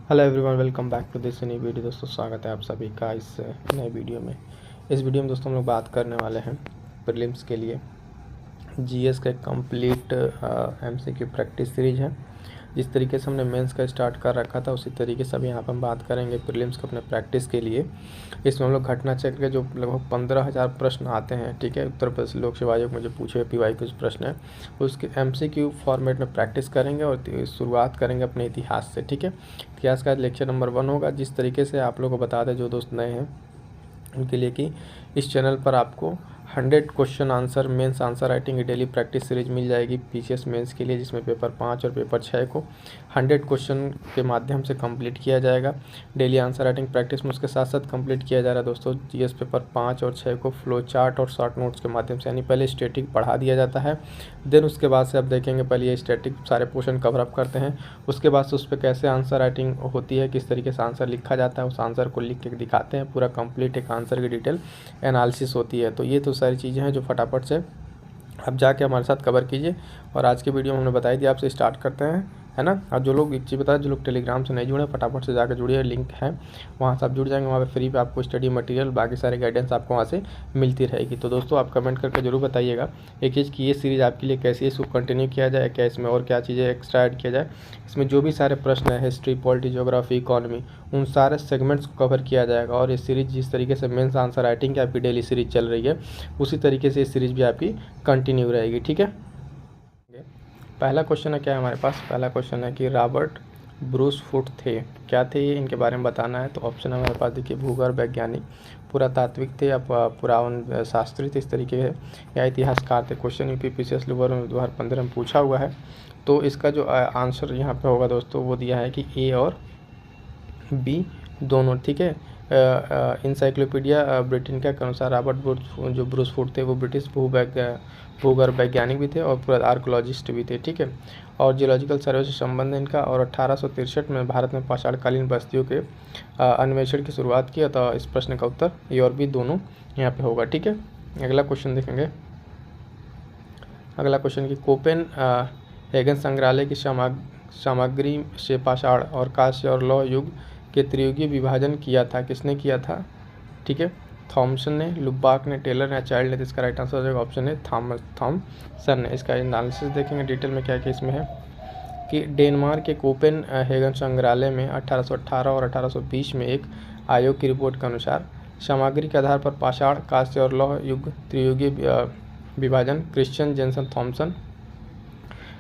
Hello everyone, welcome back to this नई video. दोस्तों स्वागत है आप सभी का इस नए वीडियो में। इस वीडियो में दोस्तों हम लोग बात करने वाले हैं प्रीलिम्स के लिए जीएस का कंप्लीट एमसीक्यू प्रैक्टिस सीरीज है। जिस तरीके से हमने मेंस का स्टार्ट कर रखा था उसी तरीके से अभी यहाँ पर हम बात करेंगे प्रीलिम्स का अपने प्रैक्टिस के लिए। इसमें हम लोग घटना चक्र के जो लगभग 15,000 प्रश्न आते हैं, ठीक है, उत्तर प्रदेश लोक सेवा आयोग में जो पूछे पीवाई कुछ प्रश्न है उसके एमसीक्यू फॉर्मेट में प्रैक्टिस करेंगे और शुरुआत करेंगे अपने इतिहास से। ठीक है, इतिहास का लेक्चर नंबर 1 होगा। जिस तरीके से आप लोगों को बता दें जो दोस्त नए हैं उनके लिए कि इस चैनल पर आपको 100 question answer mains answer writing की डेली प्रैक्टिस सीरीज मिल जाएगी पीसीएस मेंस के लिए, जिसमें पेपर 5 और पेपर 6 को 100 क्वेश्चन के माध्यम से कंप्लीट किया जाएगा। डेली आंसर राइटिंग प्रैक्टिस में उसके साथ साथ कंप्लीट किया जा रहा है दोस्तों जीएस पेपर 5 और 6 को फ्लो चार्ट और शॉर्ट नोट्स के माध्यम से, यानी पहले स्टैटिक पढ़ा दिया जाता है, देन उसके बाद से आप देखेंगे पहले ये स्टैटिक सारे पोर्शन कवर अप करते हैं, उसके बाद से उस पर कैसे आंसर राइटिंग होती है, किस तरीके से आंसर लिखा जाता है, उस आंसर को लिख के दिखाते हैं, पूरा कंप्लीट एक आंसर की डिटेल एनालिसिस होती है। तो ये तो सारी चीज़ें हैं जो फटाफट से आप जाके हमारे साथ कवर कीजिए। और आज की वीडियो में हमने बताई दी, आपसे स्टार्ट करते हैं, है ना। और जो लोग एक चीज़ बताया, जो लोग टेलीग्राम से नहीं जुड़े फटाफट से जाकर जुड़िए, लिंक है वहाँ से आप जुड़ जाएंगे। वहाँ पे फ्री पे आपको स्टडी मटेरियल बाकी सारे गाइडेंस आपको वहाँ से मिलती रहेगी। तो दोस्तों आप कमेंट करके जरूर बताइएगा एक चीज़ कि ये सीरीज़ आपके लिए कैसी है, इसको कंटिन्यू किया जाए क्या, इसमें और क्या चीज़ें एक्स्ट्रा ऐड किया जाए। इसमें जो भी सारे प्रश्न है हिस्ट्री, पॉलिटी, ज्योग्राफी, इकोनॉमी, उन सारे सेगमेंट्स को कवर किया जाएगा। और ये सीरीज जिस तरीके से मेंस आंसर राइटिंग की आपकी डेली सीरीज चल रही है उसी तरीके से ये सीरीज भी आपकी कंटिन्यू रहेगी। ठीक है, पहला क्वेश्चन है क्या है हमारे पास, पहला क्वेश्चन है कि रॉबर्ट ब्रूस फुट थे, क्या थे ये, इनके बारे में बताना है। तो ऑप्शन है हमारे पास देखिए, भूगर्भ वैज्ञानिक, पुरातात्विक थे या पुरावन शास्त्री थे इस तरीके के, या इतिहासकार थे। क्वेश्चन यूपी पीसीएस लेवल में 2015 में पूछा हुआ है। तो इसका जो आंसर यहाँ पे होगा दोस्तों वो दिया है कि ए और बी दोनों। ठीक है, इंसाइक्लोपीडिया ब्रिटेनिका के अनुसार रॉबर्ट ब्रूस फुट थे वो ब्रिटिश भूगर्भ वैज्ञानिक भी थे और आर्कोलॉजिस्ट भी थे। ठीक है, और जियोलॉजिकल सर्वे से संबंध इनका, और 1863 में भारत में पाषाणकालीन बस्तियों के अन्वेषण की शुरुआत की। तो इस प्रश्न का उत्तर ए और बी दोनों यहाँ पे होगा। ठीक है, अगला क्वेश्चन देखेंगे। अगला क्वेश्चन की कोपेन हेगन संग्रहालय की सामग्री से पाषाण और कांस्य और लौह युग के त्रियुगीय विभाजन किया था, किसने किया था। ठीक है, थॉमसन ने, लुबाक ने, टेलर ने, चाइल्ड ने। तो इसका राइट आंसर हो जाएगा ऑप्शन है थॉमसन ने। इसका एनालिसिस देखेंगे डिटेल में क्या क्या इसमें है कि डेनमार्क के कोपेन हेगन संग्रहालय में 1818 और 1820 में एक आयोग की रिपोर्ट के अनुसार सामग्री के आधार पर पाषाण, कांस्य और लौह युग त्रियुगीय विभाजन क्रिश्चियन जेनसन थॉमसन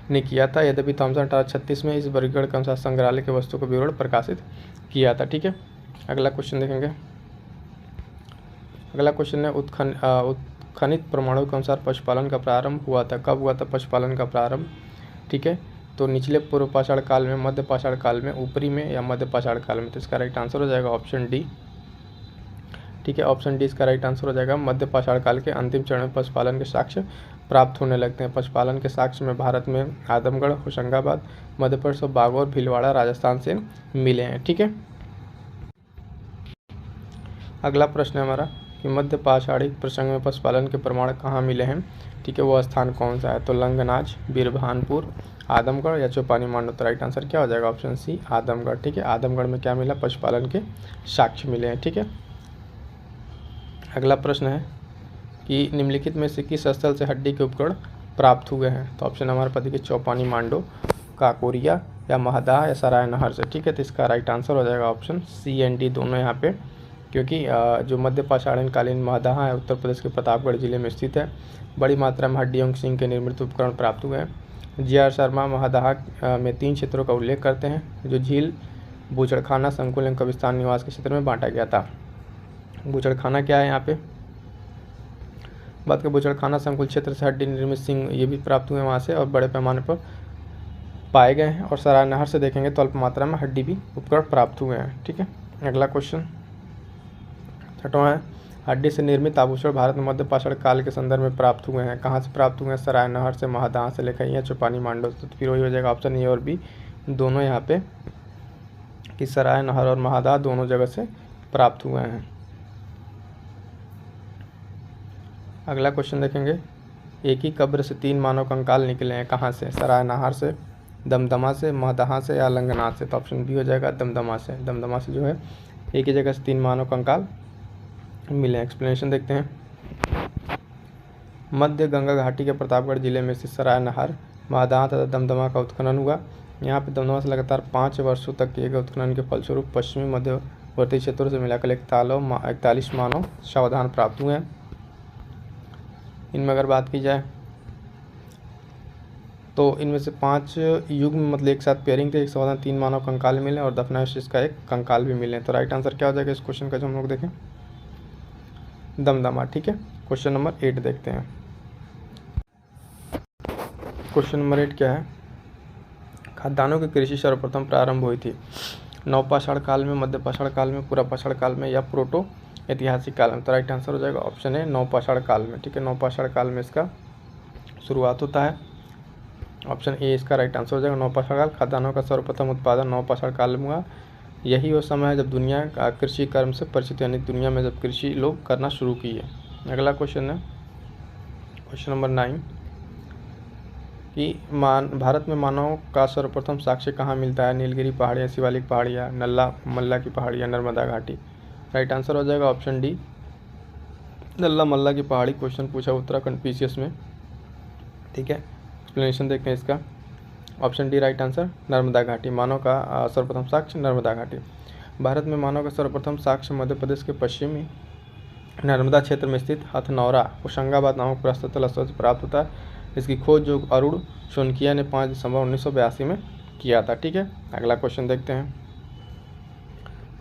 ने किया था। यद्यपि थॉमसन 1836 में इस वर्गीकरण के अनुसार संग्रहालय के वस्तु का विवरण प्रकाशित किया था। ठीक है, अगला क्वेश्चन देखेंगे। अगला क्वेश्चन है उत्खनित प्रमाणों के अनुसार पशुपालन का प्रारंभ हुआ था, कब हुआ था पशुपालन का प्रारंभ। ठीक है, तो निचले पूर्व पाषाण काल में, मध्य पाषाण काल में, ऊपरी में या मध्य पाषाण काल में। तो इसका राइट आंसर हो जाएगा ऑप्शन डी। ठीक है, ऑप्शन डी इसका राइट आंसर हो जाएगा। मध्य पाषाण काल के अंतिम चरण में पशुपालन के साक्ष्य प्राप्त होने लगते हैं। पशुपालन के साक्ष्य में भारत में आदमगढ़, होशंगाबाद, मध्य प्रदेश और बागौर, भीलवाड़ा, राजस्थान से मिले हैं। ठीक है, अगला प्रश्न है हमारा कि मध्य पाषाणिक प्रसंग में पशुपालन के प्रमाण कहाँ मिले हैं। ठीक है, वो स्थान कौन सा है। तो लंगनाज, बीरभानपुर, आदमगढ़ या चौपानी मांडो। तो राइट आंसर क्या हो जाएगा ऑप्शन सी आदमगढ़। ठीक है, आदमगढ़ में क्या मिला, पशुपालन के साक्ष्य मिले हैं। ठीक है, अगला प्रश्न है कि निम्नलिखित में से किस स्थल से हड्डी के उपकरण प्राप्त हुए हैं। तो ऑप्शन हमारे पास देखिए, चौपानी मांडो, काकोरिया या महदाह या सराय नहर से। ठीक है, तो इसका राइट आंसर हो जाएगा ऑप्शन सी एंड डी दोनों यहाँ पे, क्योंकि जो मध्य पाषाणकालीन महदाह है उत्तर प्रदेश के प्रतापगढ़ जिले में स्थित है। बड़ी मात्रा में हड्डियों के सिंग के निर्मित उपकरण प्राप्त हुए हैं। जी.आर. शर्मा महदाह में 3 क्षेत्रों का उल्लेख करते हैं जो झील, बूचड़खाना, संकुल एवं कब्रिस्तान निवास के क्षेत्र में बांटा गया था। बूचड़खाना क्या है यहाँ पे बात के, बूचड़खाना संकुल क्षेत्र से हड्डी निर्मित सिंह ये भी प्राप्त हुए वहाँ से और बड़े पैमाने पर पाए गए हैं। और सराय नहर से देखेंगे तो अल्प मात्रा में हड्डी भी उपकरण प्राप्त हुए हैं। ठीक है, अगला क्वेश्चन 6वां है, हड्डी से निर्मित आभूषण भारत में मध्य पाषाण काल के संदर्भ में प्राप्त हुए हैं, कहाँ से प्राप्त हुए हैं। सराय नहर से, महदाह से, लेखा या चौपानी मांडो। तो फिर वही हो जाएगा ऑप्शन ए और बी दोनों यहाँ पे कि सराय नहर और महदाह दोनों जगह से प्राप्त हुए हैं। अगला क्वेश्चन देखेंगे, एक ही कब्र से 3 मानव कंकाल निकले हैं, कहाँ से। सराय नहर से, दमदमा से, महदहा से या लंगनाथ से। तो ऑप्शन बी हो जाएगा दमदमा से। दमदमा से जो है एक ही जगह से 3 मानव कंकाल मिले। एक्सप्लेनेशन देखते हैं। मध्य गंगा घाटी के प्रतापगढ़ जिले में स्थित सराय नहर, महदहा तथा दमदमा का उत्खनन हुआ। यहाँ पे दमदमा से लगातार 5 वर्षों तक किए गए उत्खनन के फलस्वरूप पश्चिमी मध्यवर्ती क्षेत्रों से मिलाकर 41 मानव सावधान प्राप्त हुए हैं। इनमें अगर बात की जाए तो इनमें से 5 युग्म मतलब एक साथ पेयरिंग थे, एक सावधान 3 मानव कंकाल मिले और दफनावशेष का एक कंकाल भी मिले। तो राइट आंसर क्या हो जाएगा इस क्वेश्चन का जो हम लोग देखें? दमदमा। ठीक है, क्वेश्चन नंबर 8 देखते हैं। क्वेश्चन नंबर 8 क्या है? खाद्यान्नों की कृषि सर्वप्रथम प्रारंभ हुई थी नवपाषाण काल में, मध्य पाषाण काल में, पुरापाषाण काल में या प्रोटो ऐतिहासिक काल में। तो राइट आंसर हो जाएगा ऑप्शन है नवपाषाण काल में। ठीक है, नवपाषाण काल में इसका शुरुआत होता है। ऑप्शन ए इसका राइट आंसर हो जाएगा नवपाषाण काल। खाद्यान्नों का सर्वप्रथम उत्पादन नवपाषाण काल में हुआ। यही वो समय है जब दुनिया कृषि कर्म से परिचित, यानी दुनिया में जब कृषि लोग करना शुरू किए। अगला क्वेश्चन है क्वेश्चन नंबर 9 कि भारत में मानव का सर्वप्रथम साक्ष्य कहाँ मिलता है? नीलगिरी पहाड़ियाँ, शिवालिक पहाड़ियाँ, नल्ला मल्ला की पहाड़ियाँ, नर्मदा घाटी। राइट आंसर हो जाएगा ऑप्शन डी नल्ला मल्ला की पहाड़ी। क्वेश्चन पूछा उत्तराखंड पीसीएस में। ठीक है, एक्सप्लेनेशन देखते हैं इसका। Option D right answer Narmada घाटी। मानव का सर्वप्रथम साक्ष्य नर्मदा घाटी। भारत में मानव का सर्वप्रथम साक्ष्य मध्य प्रदेश के पश्चिमी नर्मदा क्षेत्र में स्थित हथनौरा होशंगाबाद नामक प्रस्थल स्थल से प्राप्त होता है। इसकी खोज जो अरुण शोनकिया ने 5 दिसंबर 1982 में किया था। ठीक है, अगला क्वेश्चन देखते हैं।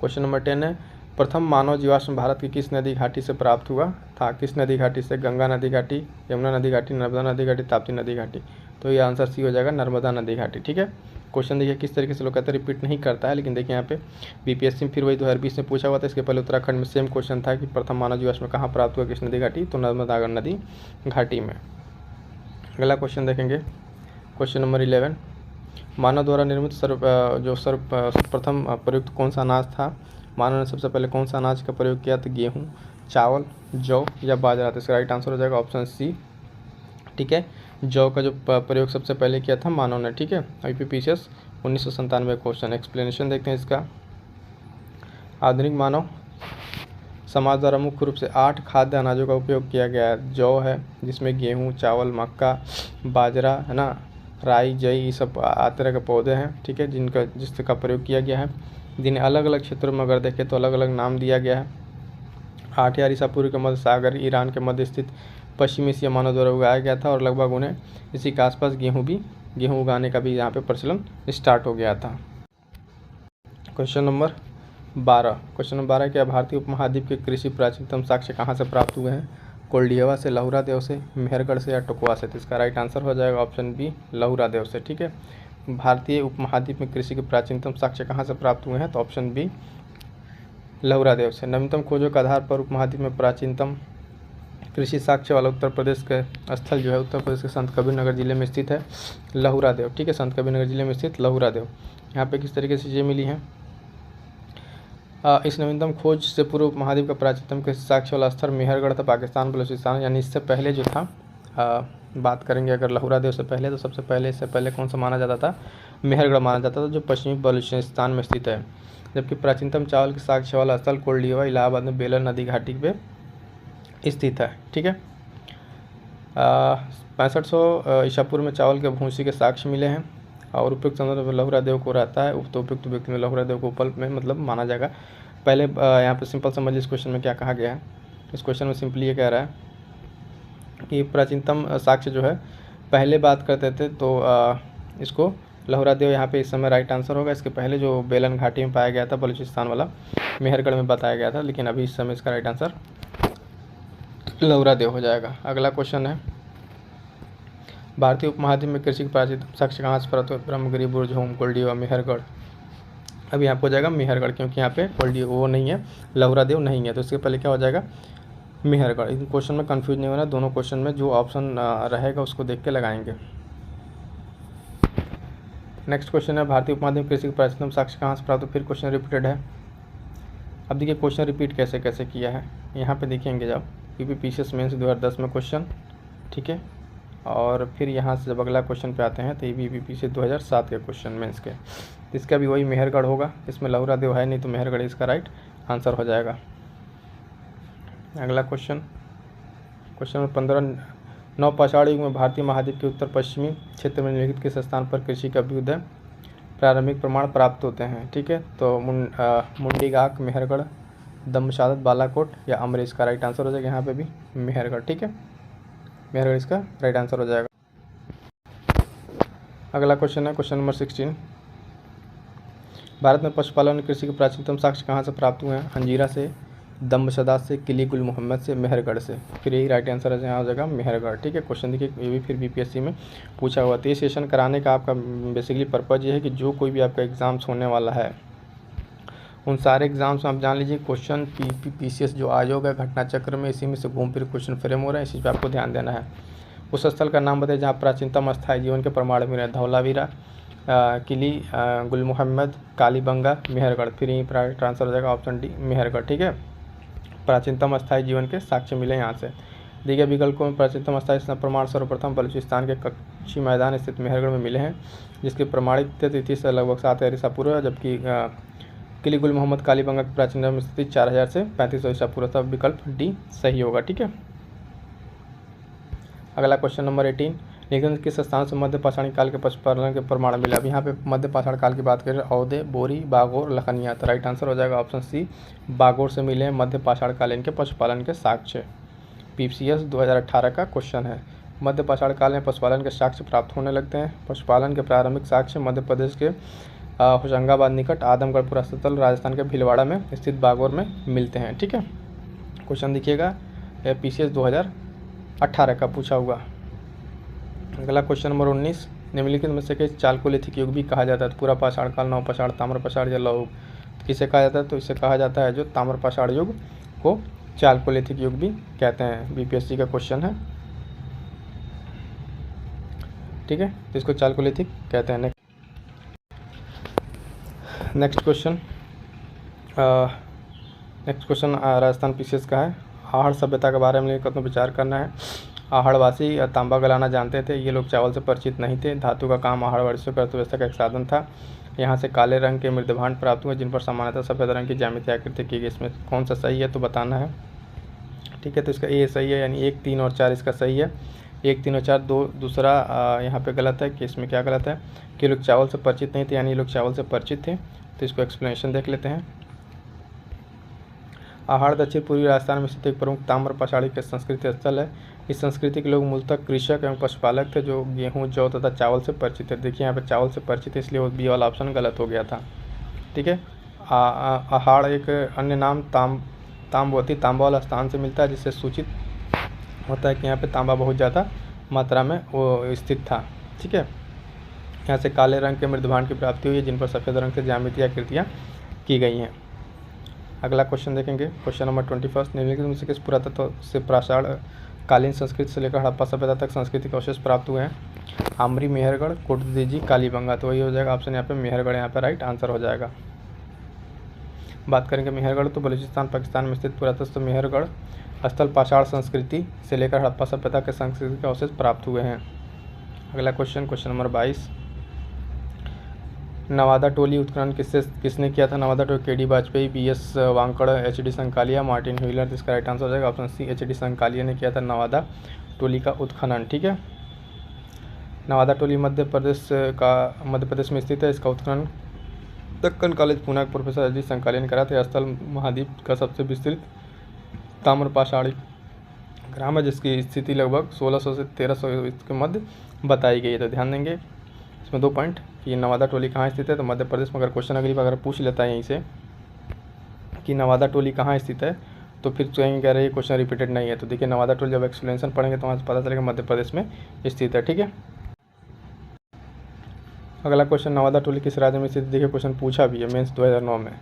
क्वेश्चन नंबर 10 है प्रथम मानव जीवाश्म भारत की किस नदी घाटी से प्राप्त हुआ था? किस नदी घाटी से? गंगा नदी घाटी, यमुना नदी घाटी, नर्मदा नदी घाटी, ताप्ती नदी घाटी। तो ये आंसर सी हो जाएगा नर्मदा नदी घाटी। ठीक है, क्वेश्चन देखिए किस तरीके से लोग कहते हैं रिपीट नहीं करता है, लेकिन देखिए यहाँ पे बीपीएससी में फिर वही 2020 में पूछा हुआ था। इसके पहले उत्तराखंड में सेम क्वेश्चन था कि प्रथम मानव जीवाश्म कहाँ प्राप्त हुआ, किस नदी घाटी? तो नर्मदा नदी घाटी में। अगला क्वेश्चन देखेंगे क्वेश्चन नंबर 11 मानव द्वारा निर्मित सर्वप्रथम प्रयुक्त कौन सा अनाज था? मानव ने सबसे पहले कौन सा अनाज का प्रयोग किया था? गेहूं, चावल, जौ या बाजरा। तो इसका राइट आंसर हो जाएगा ऑप्शन सी। ठीक है, जौ का जो प्रयोग सबसे पहले किया था मानव ने। ठीक है, IPPCS 1997 क्वेश्चन। एक्सप्लेनेशन देखते हैं इसका। आधुनिक मानव समाज द्वारा मुख्य रूप से 8 खाद्य अनाजों का उपयोग किया गया है। जौ है जिसमें गेहूं, चावल, मक्का, बाजरा है ना, राई, जई, ये सब तरह के पौधे हैं। ठीक है, जिसका प्रयोग किया गया है। जिन्हें अलग अलग क्षेत्रों में अगर देखें तो अलग अलग नाम दिया गया है। 8000 ईसा पूर्व के मध्य सागर ईरान के मध्य स्थित पश्चिमी एशिया मानव द्वारा उगाया गया था और लगभग उन्हें इसी के आसपास गेहूँ उगाने का भी यहाँ पे प्रचलन स्टार्ट हो गया था। क्वेश्चन नंबर 12 क्या भारतीय उपमहाद्वीप के कृषि प्राचीनतम साक्ष्य कहाँ से प्राप्त हुए हैं? कोल्डियावा से, लहुरा देव से, मेहरगढ़ से या टोकवा से। तो इसका राइट आंसर हो जाएगा ऑप्शन बी लहुरा देव से। ठीक है, भारतीय उपमहाद्वीप में कृषि के प्राचीनतम साक्ष्य कहाँ से प्राप्त हुए हैं? तो ऑप्शन बी लहुरा देव से। नवीनतम खोजों के आधार पर उपमहाद्वीप में प्राचीनतम कृषि साक्ष्य वाला उत्तर प्रदेश के स्थल जो है उत्तर प्रदेश के संत कबीर नगर जिले में स्थित है लहुरा देव। ठीक है, संत कबीर नगर जिले में स्थित लहुरा देव। यहाँ पे किस तरीके से चीज़ें मिली हैं? इस नवीनतम खोज से पूर्व महाद्वीप का प्राचीनतम कृषि साक्ष्य वाला स्थल मेहरगढ़ था, पाकिस्तान बलूचिस्तान। यानी इससे पहले जो था बात करेंगे अगर लहुरा देव से पहले, तो सबसे पहले इससे पहले कौन सा माना जाता था? मेहरगढ़ माना जाता था, जो पश्चिमी बलूचिस्तान में स्थित है। जबकि प्राचीनतम चावल के साक्ष्य वाला स्थल कोल्डियावा इलाहाबाद में बेलर नदी घाटी पे स्थित है। ठीक है, 6500 ईसा पूर्व में चावल के भूसी के साक्ष्य मिले हैं और उपयुक्त संदर्भ में लहुरा देव को रहता है। तो उपयुक्त व्यक्ति में लहुरा देव को उपल में मतलब माना जाएगा। पहले यहाँ पे सिंपल समझ लीजिए इस क्वेश्चन में क्या कहा गया है। इस क्वेश्चन में सिंपली ये कह रहा है कि प्राचीनतम साक्ष्य जो है पहले बात करते थे, तो इसको लहुरा देव यहाँ पे इस समय राइट आंसर होगा। इसके पहले जो बेलन घाटी में पाया गया था बलूचिस्तान वाला मेहरगढ़ में बताया गया था, लेकिन अभी इस समय इसका राइट आंसर लहुरा देव हो जाएगा। अगला क्वेश्चन है भारतीय उपमहाद्वीप में कृषि के प्राचीनतम साक्ष्य कहाँ से प्राप्त हुआ? ब्रह्मगिरी, बुरझोम, कोल्डियावा, मेहरगढ़। अभी यहाँ पर हो जाएगा मेहरगढ़, क्योंकि यहाँ पे कोल्डियावा वो नहीं है, लहुरा देव नहीं है, तो इसके पहले क्या हो जाएगा? मेहरगढ़। इन क्वेश्चन में कंफ्यूज नहीं होना, दोनों क्वेश्चन में जो ऑप्शन रहेगा उसको देख के लगाएंगे। नेक्स्ट क्वेश्चन है भारतीय उपमहाद्वीप कृषि के प्राचीनतम साक्ष्य कहाँ से प्राप्त? फिर क्वेश्चन रिपीटेड है। अब देखिए क्वेश्चन रिपीट कैसे कैसे किया है, यहाँ पे देखेंगे जब UPPCS मेंस 2010 में क्वेश्चन। ठीक है, और फिर यहाँ से जब अगला क्वेश्चन पे आते हैं तो ये भी बीपीएससी 2007 के क्वेश्चन मेंस के, इसका भी वही मेहरगढ़ होगा, इसमें लहुरा देव है नहीं तो मेहरगढ़ इसका राइट आंसर हो जाएगा। अगला क्वेश्चन नंबर 15, नवपाषाण युग में भारतीय महाद्वीप के उत्तर पश्चिमी क्षेत्र में निम्नलिखित किस स्थान पर कृषि का अभ्युदय प्रारंभिक प्रमाण प्राप्त होते हैं। ठीक है, तो मुंडीगाक, मेहरगढ़, दमशादत, बालाकोट या अमरेश का राइट आंसर हो जाएगा यहाँ पे भी मेहरगढ़। ठीक है, मेहरगढ़ इसका राइट आंसर हो जाएगा। अगला क्वेश्चन है क्वेश्चन नंबर 16, भारत में पशुपालन और कृषि के प्राचीनतम साक्ष्य कहाँ से प्राप्त हुए हैं। अंजीरा से, दम्बशदात से, किली गुल मोहम्मद से, मेहरगढ़ से। फिर यही राइट आंसर है यहाँ हो जाएगा मेहरगढ़। ठीक है, क्वेश्चन देखिए ये भी फिर बीपीएससी में पूछा हुआ। तो ये सेशन कराने का आपका बेसिकली पर्पज़ ये है कि जो कोई भी आपका एग्ज़ाम्स होने वाला है उन सारे एग्जाम्स में आप जान लीजिए क्वेश्चन पीसीएस जो आयोग है घटना चक्र में इसी में से घूम फिर क्वेश्चन फ्रेम हो रहा है, इसी पर आपको ध्यान देना है। उस स्थल का नाम बताइए जहाँ प्राचीनतम अस्थायी जीवन के प्रमाण मिले। धौलावीरा, किली गुल मोहम्मद, कालीबंगा, मेहरगढ़। फिर यहीं पर ट्रांसफर हो जाएगा ऑप्शन डी मेहरगढ़। ठीक है, प्राचीनतम अस्थायी जीवन के साक्ष्य मिले यहाँ से। दिए गए विकल्पों में प्राचीनतम अस्थायी प्रमाण सर्वप्रथम बलूचिस्तान के कच्ची मैदान स्थित मेहरगढ़ में मिले हैं, जिसकी प्रमाणित तिथि से लगभग 7,000 ईसा पूर्व है, जबकि किली गुल मोहम्मद कालीबंगा की प्राचीनतम स्थिति 4,000 से 3,500 ईसा पूर्व था। विकल्प डी सही होगा। ठीक है, अगला क्वेश्चन नंबर 18, लेकिन किस स्थान से मध्य पाषाणी काल के पशुपालन के प्रमाण मिले। अब यहाँ पे मध्य पाषाण काल की बात करें, औदे, बोरी, बागोर, लखनिया। तो राइट आंसर हो जाएगा ऑप्शन सी बागोर से मिले हैं मध्य पाषाण कालीन के पशुपालन के साक्ष्य। पीसीएस 2018 का क्वेश्चन है। मध्य पाषाण काल में पशुपालन के साक्ष्य प्राप्त होने लगते हैं। पशुपालन के प्रारंभिक साक्ष्य मध्य प्रदेश के होशंगाबाद निकट आदमगढ़ पुरातत्व राजस्थान के भीलवाड़ा में स्थित बागोर में मिलते हैं। ठीक है, क्वेश्चन देखिएगा पीसीएस 2018 का पूछा हुआ। अगला क्वेश्चन नंबर 19, निम्नलिखित में से किस चालकोलिथिक युग भी कहा जाता है। पूरा पाषाण काल, नवपाषाण, ताम्रपाषाण या लौह किसे कहा जाता है। तो इसे कहा जाता है जो ताम्रपाषाण युग को चालकोलिथिक युग भी कहते हैं। बीपीएससी का क्वेश्चन है। ठीक है, तो इसको चालकोलिथिक कहते हैं। नेक्स्ट क्वेश्चन राजस्थान पीसीएस का है। आहड़ सभ्यता के बारे में लिखकर विचार करना है। आहड़वासी तांबा गलाना जानते थे, ये लोग चावल से परिचित नहीं थे। धातु का काम आहड़वासियों की अर्थव्यवस्था का एक साधन था। यहाँ से काले रंग के मृदभांड प्राप्त हुए जिन पर सामान्यतः सफेद रंग की ज्यामितीय आकृति की गई। इसमें कौन सा सही है तो बताना है। ठीक है, तो इसका ए सही है, यानी 1, 3 और 4 इसका सही है। 1, 3 और 4 दूसरा यहाँ पे गलत है कि इसमें क्या गलत है कि लोग चावल से परिचित नहीं थे, यानी लोग चावल से परिचित थे। तो इसको एक्सप्लेनेशन देख लेते हैं। आहड़ दक्षिण पूर्वी राजस्थान में स्थित एक प्रमुख ताम्रपाषाणी के संस्कृति स्थल है। इस संस्कृति के लोग मूलतः कृषक एवं पशुपालक थे जो गेहूं, जौ तथा चावल से परिचित थे। देखिए यहाँ पे चावल से परिचित है, इसलिए वो बी वाला ऑप्शन गलत हो गया था। ठीक है, आहड़ एक अन्य नाम ताम्बवती तांबा वाला स्थान से मिलता है, जिससे सूचित होता है कि यहाँ पे तांबा बहुत ज़्यादा मात्रा में वो स्थित था। ठीक है, यहाँ से काले रंग के मृदभांड की प्राप्ति हुई है जिन पर सफ़ेद रंग से ज्यामितीय आकृतियाँ की गई हैं। अगला क्वेश्चन देखेंगे क्वेश्चन नंबर 21, निम्नलिखित में से किस पुरातत्व से प्राषाण कालीन संस्कृति से लेकर हड़प्पा सभ्यता तक संस्कृति के अवशेष प्राप्त हुए हैं। आमरी, मेहरगढ़, कोटदीजी, कालीबंगा। तो वही हो जाएगा ऑप्शन यहाँ पे मेहरगढ़ यहाँ पे राइट आंसर हो जाएगा। बात करेंगे मेहरगढ़, तो बलूचिस्तान पाकिस्तान में स्थित पुरातत्व मेहरगढ़ स्थल पाषाण संस्कृति से लेकर हड़प्पा सभ्यता के संस्कृति के अवशेष प्राप्त हुए हैं। अगला क्वेश्चन नंबर 22, नवादा टोली उत्खनन किसने किया था। Navdatoli KD Vajpeyi, BS Wankad, HD Sankalia, Martin Wheeler. इसका राइट आंसर हो जाएगा ऑप्शन सी एचडी संकालिया ने किया था नवादा टोली का उत्खनन। ठीक है, नवादा टोली मध्य प्रदेश में स्थित है। इसका उत्खनन दक्कन कॉलेज पूना के प्रोफेसर एचडी संकालिया ने करा था। स्थल महाद्वीप का सबसे विस्तृत ताम्रपाषाणी ग्राम है, जिसकी स्थिति लगभग 1600 से 1300 के मध्य बताई गई है। तो ध्यान देंगे इसमें 2 पॉइंट कि ये नवादा टोली कहाँ स्थित है। तो मध्य प्रदेश में अगर क्वेश्चन अगली बार अगर पूछ लेता है यहीं से कि नवादा टोली कहाँ स्थित है, तो फिर कहेंगे कह रहे हैं क्वेश्चन रिपीटेड नहीं है। तो देखिए नवादा टोली जब एक्सप्लेनेशन पढ़ेंगे तो वहाँ से पता चलेगा मध्य प्रदेश में स्थित है। ठीक है, अगला क्वेश्चन, नवादा टोली किस राज्य में स्थित। देखिए क्वेश्चन पूछा भी है मेंस 2009 में।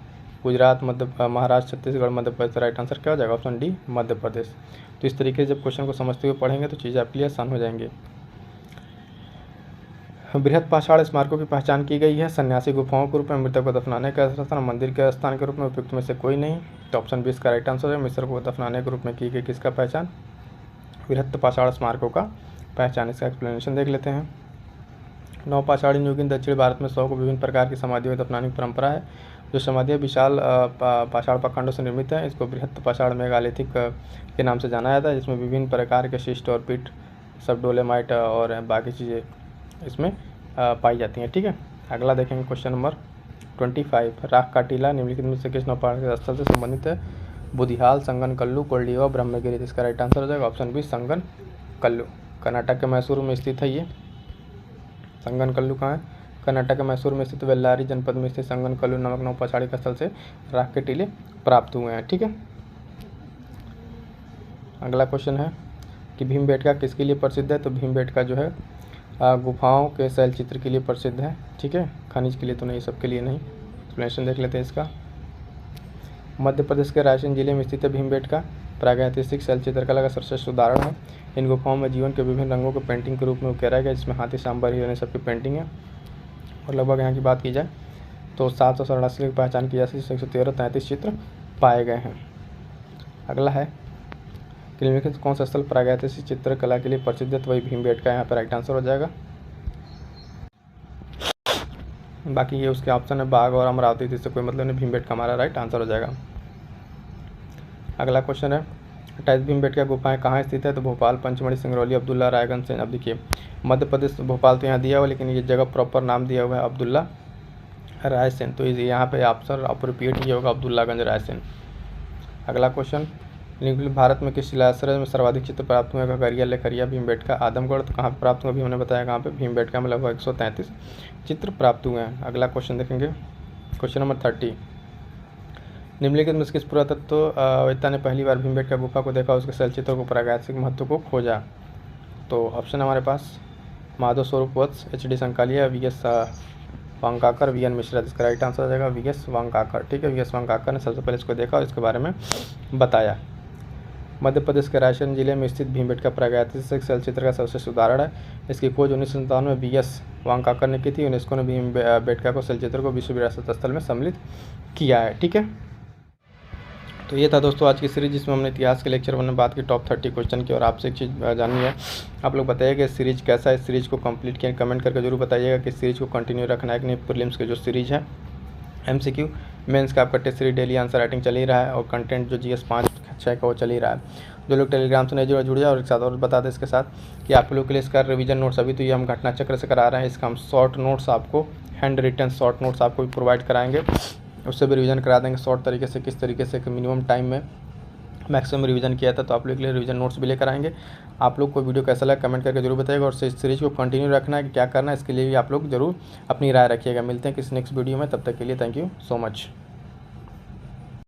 गुजरात, महाराष्ट्र, छत्तीसगढ़, मध्य प्रदेश। राइट आंसर क्या हो जाएगा ऑप्शन डी मध्य प्रदेश। तो इस तरीके से जब क्वेश्चन को समझते हुए पढ़ेंगे तो चीज़ें आपके लिए आसान हो जाएंगी। बृहद पाषाण स्मारकों की पहचान की गई है। सन्यासी गुफाओं के रूप में, मृतक को दफनाने का स्थान, मंदिर के स्थान के रूप में, उपयुक्त में से कोई नहीं। तो ऑप्शन 20 का राइट आंसर है। मिस्र को दफनाने के रूप में की गई किसका पहचान, बृहद पाषाण स्मारकों का पहचान। इसका एक्सप्लेनेशन देख लेते हैं। नवपाषाणी युग इन दक्षिण भारत में 100 को विभिन्न प्रकार की समाधियों अपनाने की परंपरा है। जो समाधियाँ विशाल पाषाण प्रखंडों से निर्मित है, इसको बृहत् पाषाण मेगालिथिक के नाम से जाना जाता है, जिसमें विभिन्न प्रकार के शिस्ट और पीट, सब डोलेमाइट और बाकी चीज़ें इसमें पाई जाती हैं। ठीक है, अगला देखेंगे क्वेश्चन नंबर 25। राख का टीला निम्नलिखित में से किस नौपाषाण स्थल से संबंधित है? बुधियाल, संगन कल्लू, कोल्डिवा, ब्रह्मगिरी। इसका राइट आंसर हो जाएगा ऑप्शन बी संगन कल्लू। कर्नाटक के मैसूर में स्थित है ये संगन कल्लू। कहाँ है? कर्नाटक के मैसूर में स्थित बेल्लारी जनपद में स्थित संगन कल्लू नामक नौपाषाणी स्थल से राख के टीले प्राप्त हुए हैं। ठीक है, अगला क्वेश्चन है कि भीमबेटका किसके लिए प्रसिद्ध है? तो भीमबेटका जो है गुफाओं के शैल चित्र के लिए प्रसिद्ध है। ठीक है, खनिज के लिए तो नहीं, सबके लिए नहीं। एक्सप्लेनेशन देख लेते हैं इसका। मध्य प्रदेश के रायसेन जिले में स्थित है भीमबेटका। प्रागैतिहासिक शैल चित्रकला का सर्वश्रेष्ठ उदाहरण है। इन गुफाओं में जीवन के विभिन्न रंगों के पेंटिंग के रूप में उकेरा गया, जिसमें हाथी, सांबर, हिरण सबकी पेंटिंग है। और लगभग यहाँ की बात की जाए तो 787 की पहचान की जाती है, 113 चित्र पाए गए हैं। अगला है कि निम्नलिखित कौन सा स्थल प्रागैतिहासिक चित्रकला के लिए प्रसिद्ध है? तो वही भीमबेटका यहाँ पर राइट आंसर हो जाएगा। बाकी ये उसके ऑप्शन है बाघ और अमरावती, इससे कोई मतलब नहीं, भीमबेटका हमारा राइट आंसर हो जाएगा। अगला क्वेश्चन है 28 भीमबेटका गुफाएं कहाँ स्थित है? तो भोपाल, पंचमढ़ी, सिंगरौली, अब्दुल्ला, रायगंज से। अब देखिए मध्य प्रदेश भोपाल तो यहाँ दिया हुआ, लेकिन ये जगह प्रॉपर नाम दिया हुआ है अब्दुल्ला रायसेन, तो यहाँ पे ऑप्शन अप्रोप्रिएट ये होगा अब्दुल्लागंज रायसेन। अगला क्वेश्चन भारत में किस शिलाश्रय में सर्वाधिक चित्र प्राप्त हुए? खगड़िया, लेखरिया, भीमबेटका, आदमगढ़। तो कहाँ पर प्राप्त हुआ? अभी हमने बताया कहाँ पे, भीमबेटका में लगभग 133 चित्र प्राप्त हुए हैं। अगला क्वेश्चन देखेंगे क्वेश्चन नंबर 30। निम्नलिखित में किस पुरातत्ववेत्ता ने पहली बार भीमबेटका गुफा को देखा, उसके शैल चित्रों को, प्रागैतिहासिक महत्व को खोजा? तो ऑप्शन हमारे पास माधव स्वरूप वत्स, HD Sankalia, VS वांकाकर, VN Mishra. इसका राइट आंसर हो जाएगा VS वांकाकर। ठीक है, VS वांकाकर ने सबसे पहले इसको देखा और इसके बारे में बताया। मध्य प्रदेश के रायसेन जिले में स्थित भीमबेटका प्रागैतिहासिक शैल चित्र का सर्वश्रेष्ठ उदाहरण है। इसकी खोज 1997 में VS वांकाकर ने की थी। यूनेस्को ने भीमबेटका को शैल चित्र को विश्व विरासत स्थल में सम्मिलित किया है। ठीक है, तो ये था दोस्तों आज की सीरीज, जिसमें हमने इतिहास के लेक्चर 1 में बात की टॉप 30 क्वेश्चन की। और आपसे एक चीज़ जाननी है, आप लोग बताइए कि सीरीज कैसा है, सीरीज को कंप्लीट किया, कमेंट करके जरूर बताइएगा कि सीरीज को कंटिन्यू रखना है कि नहीं। प्रीलिम्स के जो सीरीज है, MCQ, मेंस का आपका test series, daily answer writing चल ही रहा है, और कंटेंट जो GS 5-6 का वो चल ही रहा है। जो लोग टेलीग्राम से नहीं जुड़ जाए, और एक साथ और बता दें इसके साथ कि आप लोग के लिए इसका रिवीजन नोट्स अभी तो ये हम घटना चक्र से करा रहे हैं, इसका हम शॉर्ट नोट्स आपको, हैंड रिटन शॉर्ट नोट्स आपको भी प्रोवाइड कराएंगे, उससे भी रिवीजन करा देंगे शॉर्ट तरीके से, किस तरीके से मिनिमम टाइम में मैक्सिमम रिवीजन किया था। तो आप लोग के लिए रिवीजन नोट्स भी लेकर आएंगे। आप लोग को वीडियो कैसा लगा कमेंट करके जरूर बताइएगा, और सीरीज को कंटिन्यू रखना है कि क्या करना है, इसके लिए भी आप लोग जरूर अपनी राय रखिएगा। मिलते हैं किसी नेक्स्ट वीडियो में, तब तक के लिए थैंक यू सो मच।